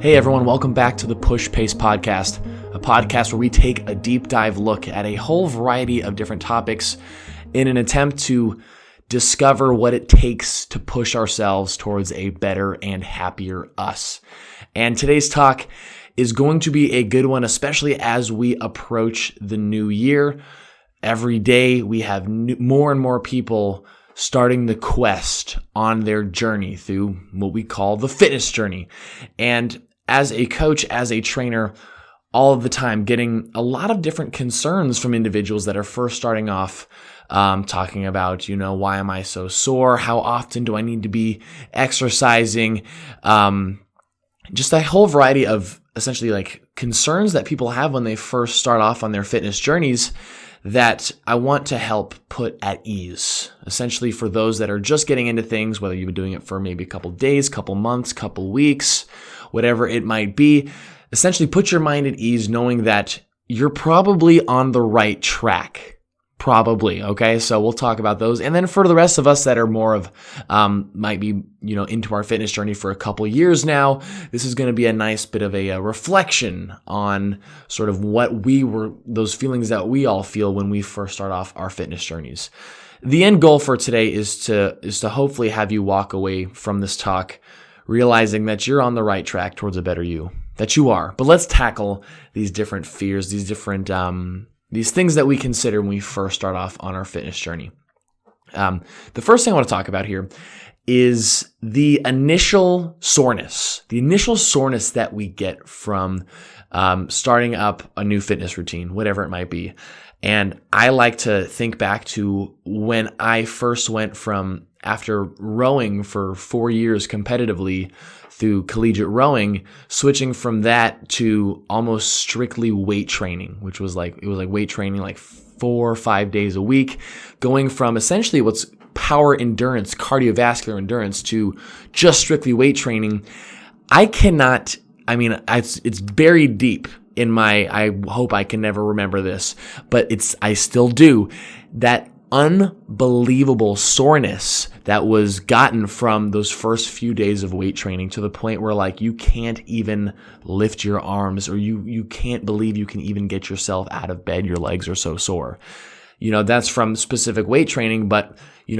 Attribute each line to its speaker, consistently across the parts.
Speaker 1: Hey everyone, welcome back to the Push Pace Podcast, a podcast where we take a deep dive look at a whole variety of different topics in an attempt to discover what it takes to push ourselves towards a better and happier us. And today's talk is going to be a good one, especially as we approach the new year. Every day we have more and more people starting the quest on their journey through what we call the fitness journey. And as a coach, as a trainer, all of the time getting a lot of different concerns from individuals that are first starting off, talking about, why am I so sore? How often do I need to be exercising? Just a whole variety of essentially like concerns that people have when they first start off on their fitness journeys that I want to help put at ease, essentially for those that are just getting into things, whether you've been doing it for maybe a couple days, couple months, couple weeks, whatever it might be. Essentially put your mind at ease knowing that you're probably on the right track. Probably, okay? So we'll talk about those. And then for the rest of us that are more of, might be, into our fitness journey for a couple years now, this is going to be a nice bit of a reflection on sort of those feelings that we all feel when we first start off our fitness journeys. The end goal for today is to hopefully have you walk away from this talk realizing that you're on the right track towards a better you, that you are. But let's tackle these different fears, these different, these things that we consider when we first start off on our fitness journey. The first thing I want to talk about here is the initial soreness that we get from starting up a new fitness routine, whatever it might be. And I like to think back to when I first went from, after rowing for 4 years competitively through collegiate rowing, switching from that to almost strictly weight training, which was like weight training like 4 or 5 days a week, going from essentially what's power endurance, cardiovascular endurance to just strictly weight training. It's buried deep in I hope I can never remember this, but I still do, that unbelievable soreness that was gotten from those first few days of weight training, to the point where like you can't even lift your arms, or you can't believe you can even get yourself out of bed. Your legs are so sore. That's from specific weight training. But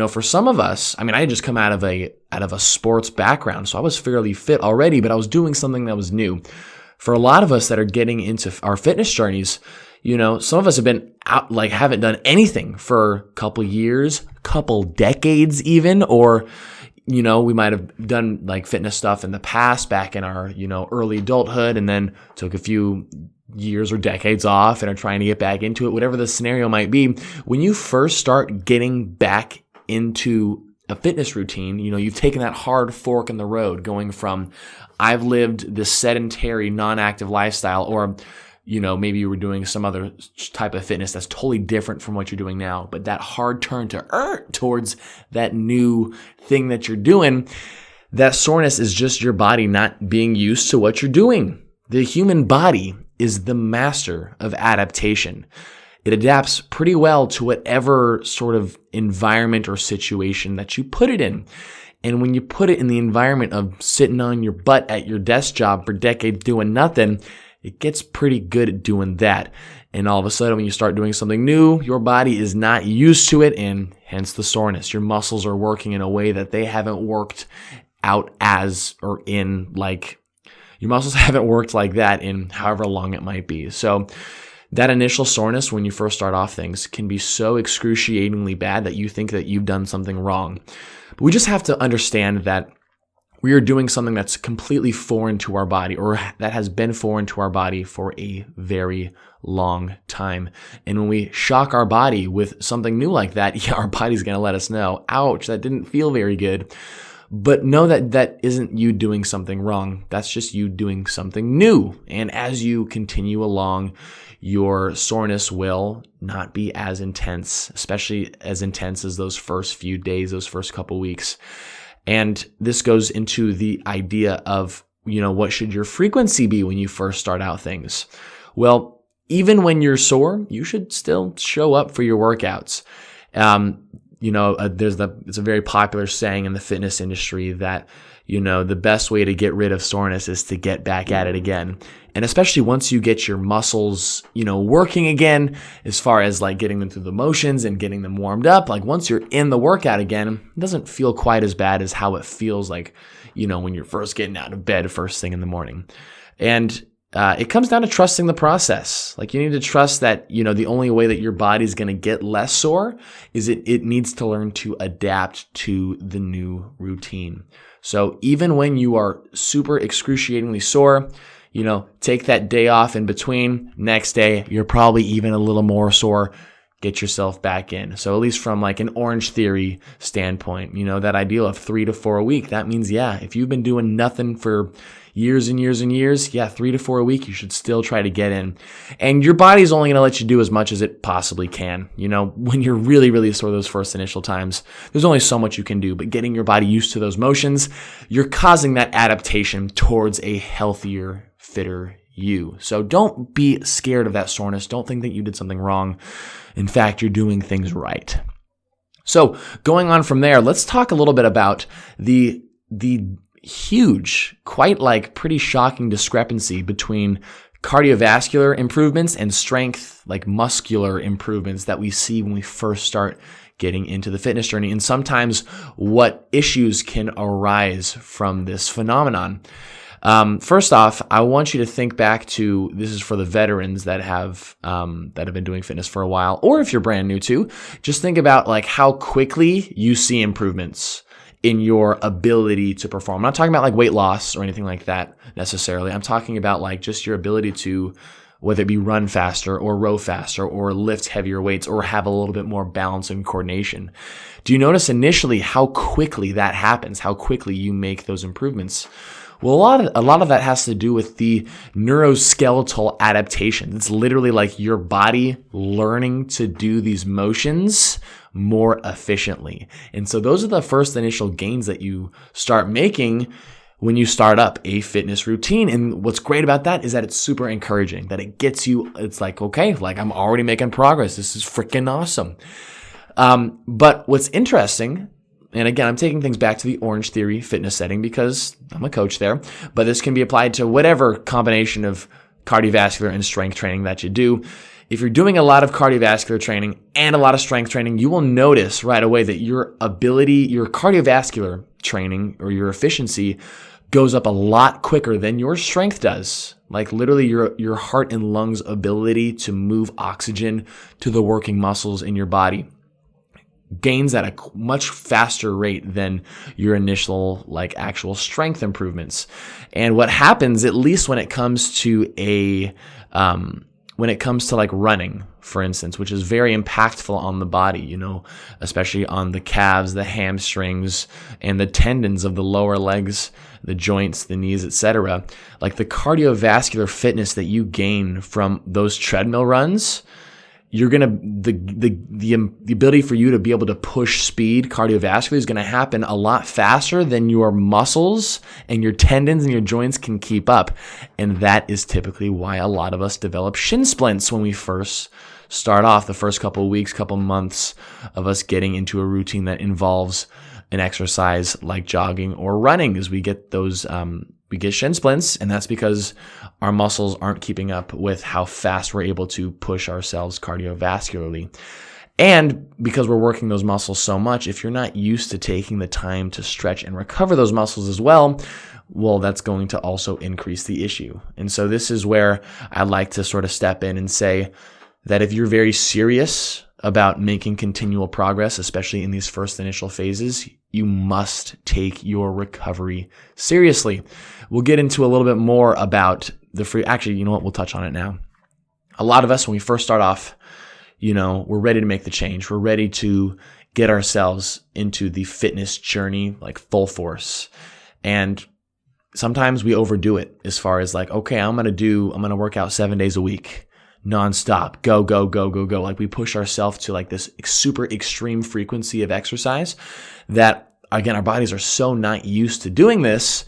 Speaker 1: for some of us, I had just come out of a sports background, so I was fairly fit already, but I was doing something that was new. For a lot of us that are getting into our fitness journeys, some of us have been out, like haven't done anything for a couple years, couple decades even, or, we might have done like fitness stuff in the past back in our, early adulthood, and then took a few years or decades off and are trying to get back into it, whatever the scenario might be. When you first start getting back into a fitness routine, you've taken that hard fork in the road, going from, I've lived this sedentary, non-active lifestyle, or maybe you were doing some other type of fitness that's totally different from what you're doing now, but that hard turn towards that new thing that you're doing, that soreness is just your body not being used to what you're doing. The human body is the master of adaptation. It adapts pretty well to whatever sort of environment or situation that you put it in. And when you put it in the environment of sitting on your butt at your desk job for decades doing nothing, it gets pretty good at doing that. And all of a sudden, when you start doing something new, your body is not used to it, and hence the soreness. Your muscles are working in a way that they haven't worked out your muscles haven't worked like that in however long it might be. So that initial soreness when you first start off things can be so excruciatingly bad that you think that you've done something wrong. But we just have to understand that we are doing something that's completely foreign to our body, or that has been foreign to our body for a very long time. And when we shock our body with something new like that, our body's going to let us know, ouch, that didn't feel very good. But know that that isn't you doing something wrong. That's just you doing something new. And as you continue along, your soreness will not be as intense, especially as intense as those first few days, those first couple weeks. And this goes into the idea of, what should your frequency be when you first start out things? Well, even when you're sore, you should still show up for your workouts. it's a very popular saying in the fitness industry that, the best way to get rid of soreness is to get back at it again. And especially once you get your muscles, working again, as far as like getting them through the motions and getting them warmed up, like once you're in the workout again, it doesn't feel quite as bad as how it feels like, when you're first getting out of bed first thing in the morning. And it comes down to trusting the process. Like you need to trust that, the only way that your body's going to get less sore is it needs to learn to adapt to the new routine. So even when you are super excruciatingly sore, take that day off in between. Next day, you're probably even a little more sore. Get yourself back in. So at least from like an Orange Theory standpoint, that ideal of 3 to 4 a week, that means, if you've been doing nothing for years and years and years, 3 to 4 a week, you should still try to get in. And your body's only going to let you do as much as it possibly can. When you're really, really sore those first initial times, there's only so much you can do, but getting your body used to those motions, you're causing that adaptation towards a healthier, fitter you. So don't be scared of that soreness. Don't think that you did something wrong. In fact, you're doing things right. So going on from there, let's talk a little bit about the huge, quite like pretty shocking discrepancy between cardiovascular improvements and strength, like muscular improvements that we see when we first start getting into the fitness journey, and sometimes what issues can arise from this phenomenon. First off, I want you to think back to, this is for the veterans that have been doing fitness for a while, or if you're brand new too, just think about like how quickly you see improvements in your ability to perform. I'm not talking about like weight loss or anything like that necessarily. I'm talking about like just your ability to, whether it be run faster or row faster or lift heavier weights or have a little bit more balance and coordination. Do you notice initially how quickly that happens, how quickly you make those improvements? Well, a lot of that has to do with the neuroskeletal adaptation. It's literally like your body learning to do these motions more efficiently. And so those are the first initial gains that you start making when you start up a fitness routine. And what's great about that is that it's super encouraging, that it gets you, it's like, okay, like I'm already making progress. This is freaking awesome. But what's interesting, and again, I'm taking things back to the Orange Theory fitness setting because I'm a coach there, but this can be applied to whatever combination of cardiovascular and strength training that you do. If you're doing a lot of cardiovascular training and a lot of strength training, you will notice right away that your cardiovascular training or your efficiency goes up a lot quicker than your strength does. Like literally your heart and lungs ability to move oxygen to the working muscles in your body gains at a much faster rate than your initial like actual strength improvements. And what happens, at least when it comes to like running, for instance, which is very impactful on the body, especially on the calves, the hamstrings, and the tendons of the lower legs, the joints, the knees, etc. Like the cardiovascular fitness that you gain from those treadmill runs, you're going to, the ability for you to be able to push speed cardiovascularly is going to happen a lot faster than your muscles and your tendons and your joints can keep up. And that is typically why a lot of us develop shin splints when we first start off, the first couple of weeks, couple months of us getting into a routine that involves an exercise like jogging or running, as we get those, we get shin splints, and that's because our muscles aren't keeping up with how fast we're able to push ourselves cardiovascularly. And because we're working those muscles so much, if you're not used to taking the time to stretch and recover those muscles as well, that's going to also increase the issue. And so this is where I'd like to sort of step in and say that if you're very serious about making continual progress, especially in these first initial phases, you must take your recovery seriously. We'll get into a little bit more about actually, you know what? We'll touch on it now. A lot of us, when we first start off, we're ready to make the change. We're ready to get ourselves into the fitness journey, like full force. And sometimes we overdo it as far as like, okay, I'm going to work out 7 days a week. Nonstop, go, go, go, go, go. Like we push ourselves to like this super extreme frequency of exercise that, again, our bodies are so not used to doing this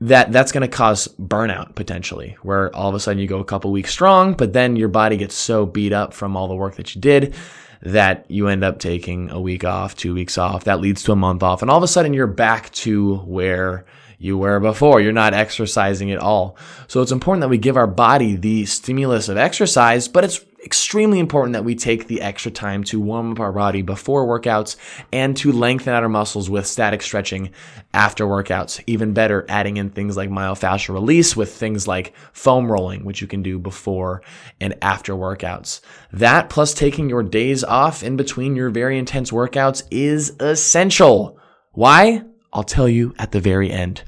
Speaker 1: that's going to cause burnout potentially, where all of a sudden you go a couple weeks strong, but then your body gets so beat up from all the work that you did that you end up taking a week off, 2 weeks off. That leads to a month off. And all of a sudden you're back to where you were before. You're not exercising at all. So it's important that we give our body the stimulus of exercise, but it's extremely important that we take the extra time to warm up our body before workouts and to lengthen out our muscles with static stretching after workouts. Even better, adding in things like myofascial release with things like foam rolling, which you can do before and after workouts. That plus taking your days off in between your very intense workouts is essential. Why? I'll tell you at the very end.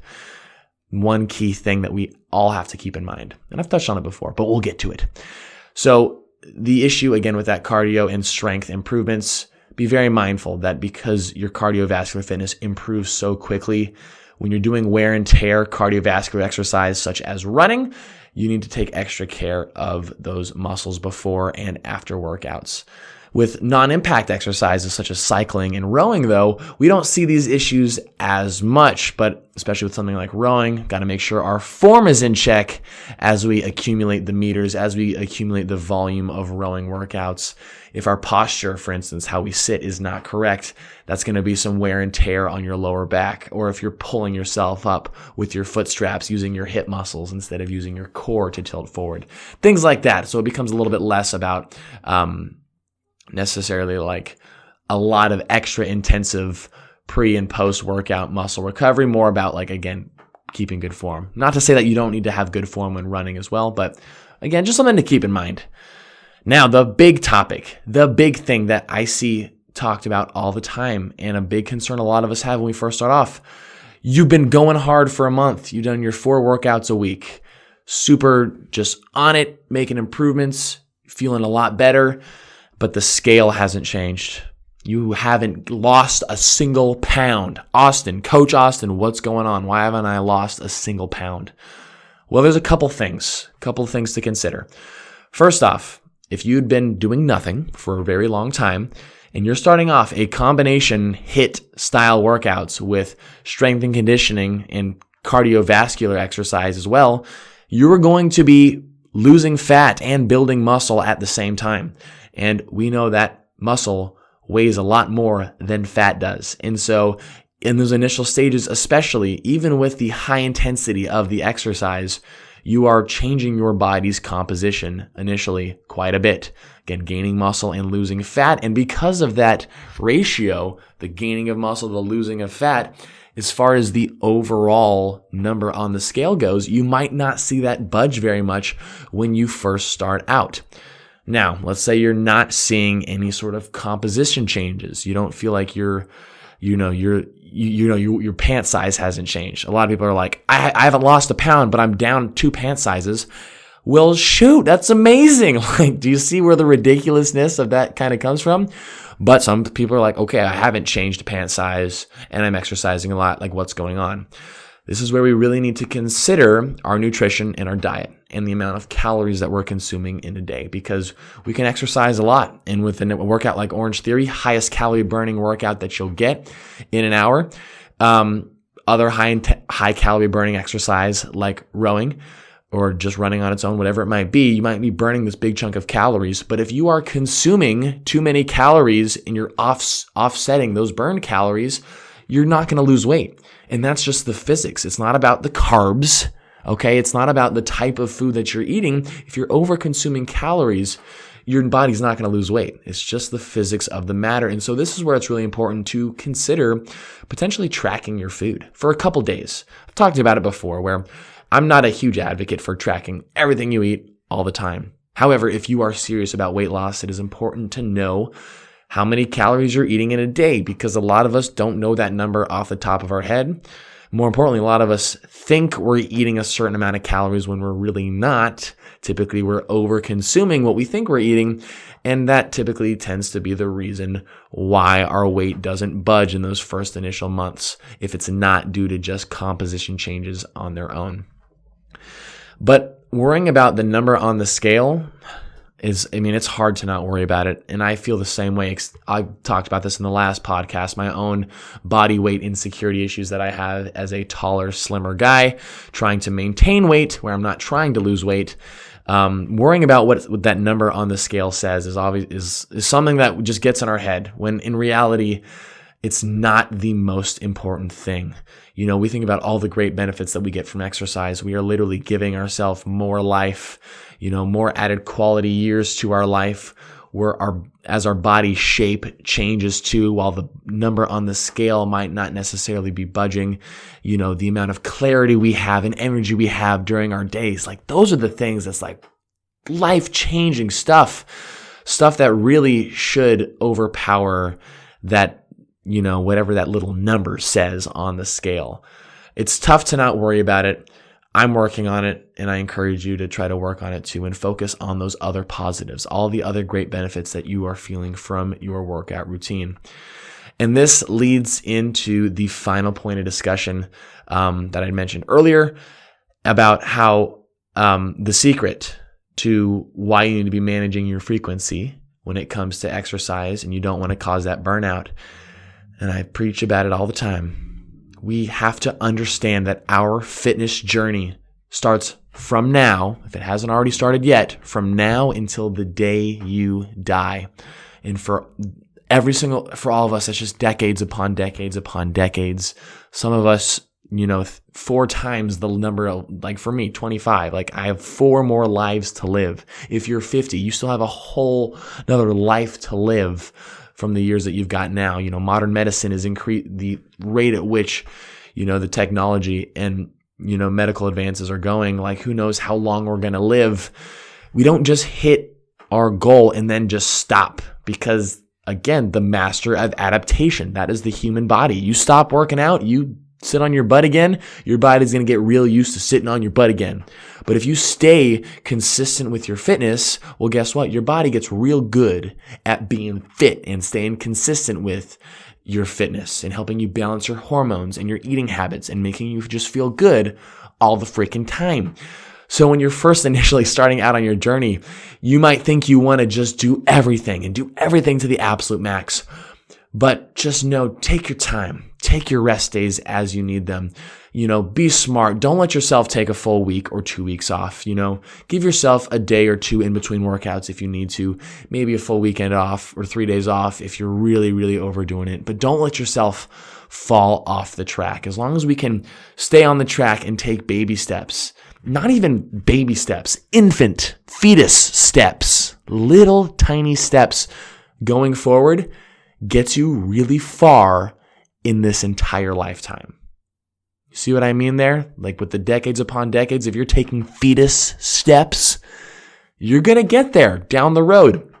Speaker 1: One key thing that we all have to keep in mind, and I've touched on it before, but we'll get to it. So the issue, again, with that cardio and strength improvements, be very mindful that because your cardiovascular fitness improves so quickly, when you're doing wear and tear cardiovascular exercise such as running, you need to take extra care of those muscles before and after workouts. With non-impact exercises such as cycling and rowing, though, we don't see these issues as much, but especially with something like rowing, got to make sure our form is in check as we accumulate the meters, as we accumulate the volume of rowing workouts. If our posture, for instance, how we sit is not correct, that's going to be some wear and tear on your lower back. Or if you're pulling yourself up with your foot straps using your hip muscles instead of using your core to tilt forward. Things like that. So it becomes a little bit less about necessarily like a lot of extra intensive pre and post workout muscle recovery, more about like, again, keeping good form. Not to say that you don't need to have good form when running as well, but again, just something to keep in mind. Now, the big topic, the big thing that I see talked about all the time and a big concern a lot of us have when we first start off. You've been going hard for a month. You've done your 4 workouts a week. Super just on it, making improvements, feeling a lot better. But the scale hasn't changed. You haven't lost a single pound. Coach Austin, what's going on? Why haven't I lost a single pound? Well, there's a couple things to consider. First off, if you'd been doing nothing for a very long time and you're starting off a combination HIIT style workouts with strength and conditioning and cardiovascular exercise as well, you're going to be losing fat and building muscle at the same time. And we know that muscle weighs a lot more than fat does. And so in those initial stages, especially, even with the high intensity of the exercise, you are changing your body's composition initially quite a bit. Again, gaining muscle and losing fat. And because of that ratio, the gaining of muscle, the losing of fat, as far as the overall number on the scale goes, you might not see that budge very much when you first start out. Now, let's say you're not seeing any sort of composition changes. You don't feel like your pant size hasn't changed. A lot of people are like, I haven't lost a pound, but I'm down 2 pant sizes. Well, shoot, that's amazing. Like, do you see where the ridiculousness of that kind of comes from? But some people are like, okay, I haven't changed pant size and I'm exercising a lot. Like, what's going on? This is where we really need to consider our nutrition and our diet and the amount of calories that we're consuming in a day, because we can exercise a lot. And with a workout like Orange Theory, highest calorie burning workout that you'll get in an hour. Other high calorie burning exercise like rowing or just running on its own, whatever it might be, you might be burning this big chunk of calories. But if you are consuming too many calories and you're offsetting those burned calories, you're not going to lose weight. And that's just the physics. It's not about the carbs, okay? It's not about the type of food that you're eating. If you're over-consuming calories, your body's not going to lose weight. It's just the physics of the matter. And so this is where it's really important to consider potentially tracking your food for a couple days. I've talked about it before, where I'm not a huge advocate for tracking everything you eat all the time. However, if you are serious about weight loss, it is important to know how many calories you're eating in a day, because a lot of us don't know that number off the top of our head. More importantly, a lot of us think we're eating a certain amount of calories when we're really not. Typically, we're over-consuming what we think we're eating, and that typically tends to be the reason why our weight doesn't budge in those first initial months, if it's not due to just composition changes on their own. But worrying about the number on the scale, it's hard to not worry about it. And I feel the same way. I talked about this in the last podcast, my own body weight insecurity issues that I have as a taller, slimmer guy trying to maintain weight where I'm not trying to lose weight. Worrying about what that number on the scale says is something that just gets in our head, when in reality, it's not the most important thing. We think about all the great benefits that we get from exercise. We are literally giving ourselves more life, more added quality years to our life, as our body shape changes too, while the number on the scale might not necessarily be budging. The amount of clarity we have and energy we have during our days, like those are the things that's like life-changing stuff that really should overpower that, whatever that little number says on the scale. It's tough to not worry about it. I'm working on it, and I encourage you to try to work on it too and focus on those other positives, all the other great benefits that you are feeling from your workout routine. And this leads into the final point of discussion that I mentioned earlier about how the secret to why you need to be managing your frequency when it comes to exercise and you don't want to cause that burnout. And I preach about it all the time. We have to understand that our fitness journey starts from now, if it hasn't already started yet, from now until the day you die. And for all of us, it's just decades upon decades upon decades. Some of us, 4 times the number, like for me, 25. Like I have 4 more lives to live. If you're 50, you still have a whole another life to live from the years that you've got now. Modern medicine is the rate at which, the technology and, medical advances are going. Like who knows how long we're going to live. We don't just hit our goal and then just stop, because again, the master of adaptation, that is the human body. You stop working out, you sit on your butt again, your body's going to get real used to sitting on your butt again. But if you stay consistent with your fitness, well, guess what? Your body gets real good at being fit and staying consistent with your fitness and helping you balance your hormones and your eating habits and making you just feel good all the freaking time. So when you're first initially starting out on your journey, you might think you want to just do everything to the absolute max. But just know, take your time, take your rest days as you need them. Be smart. Don't let yourself take a full week or 2 weeks off. Give yourself a day or 2 in between workouts if you need to, maybe a full weekend off or 3 days off if you're really, really overdoing it. But don't let yourself fall off the track. As long as we can stay on the track and take baby steps, not even baby steps, infant, fetus steps, little tiny steps going forward, gets you really far in this entire lifetime. You see what I mean there? Like with the decades upon decades, if you're taking fetus steps, you're going to get there down the road,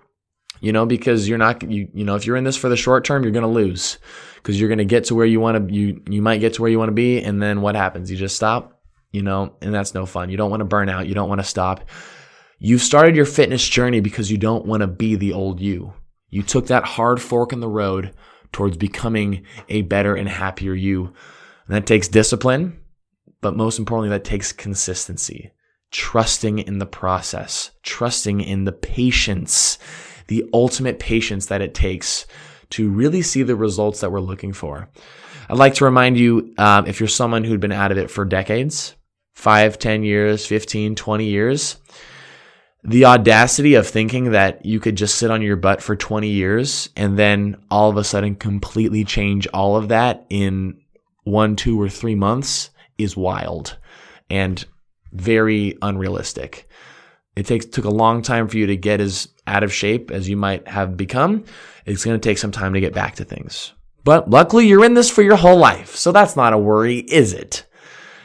Speaker 1: because you're not, if you're in this for the short term, you're going to lose, because you're going to get to where you want to, you might get to where you want to be. And then what happens? You just stop, and that's no fun. You don't want to burn out. You don't want to stop. You've started your fitness journey because you don't want to be the old you. You took that hard fork in the road towards becoming a better and happier you. And that takes discipline, but most importantly, that takes consistency, trusting in the process, trusting in the patience, the ultimate patience that it takes to really see the results that we're looking for. I'd like to remind you, if you're someone who'd been out of it for decades, 5, 10 years, 15, 20 years, the audacity of thinking that you could just sit on your butt for 20 years and then all of a sudden completely change all of that in 1, 2, or 3 months is wild and very unrealistic. It took a long time for you to get as out of shape as you might have become. It's going to take some time to get back to things. But luckily, you're in this for your whole life, so that's not a worry, is it?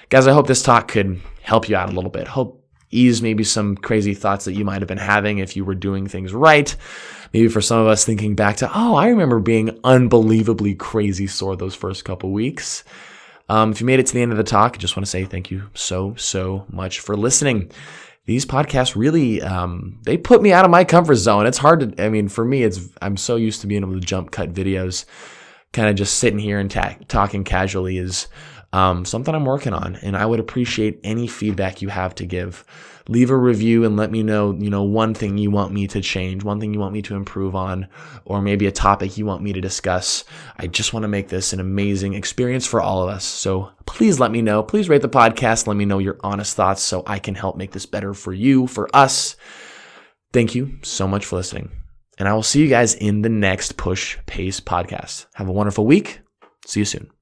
Speaker 1: Guys, I hope this talk could help you out a little bit. Hope ease maybe some crazy thoughts that you might have been having if you were doing things right. Maybe for some of us thinking back to, I remember being unbelievably crazy sore those first couple weeks. If you made it to the end of the talk, I just want to say thank you so much for listening. These podcasts really, they put me out of my comfort zone. It's hard to, for me, I'm so used to being able to jump cut videos. Kind of just sitting here and talking casually is something I'm working on, and I would appreciate any feedback you have to give. Leave a review and let me know, one thing you want me to change, one thing you want me to improve on, or maybe a topic you want me to discuss. I just want to make this an amazing experience for all of us. So please let me know. Please rate the podcast. Let me know your honest thoughts so I can help make this better for you, for us. Thank you so much for listening. And I will see you guys in the next Push Pace podcast. Have a wonderful week. See you soon.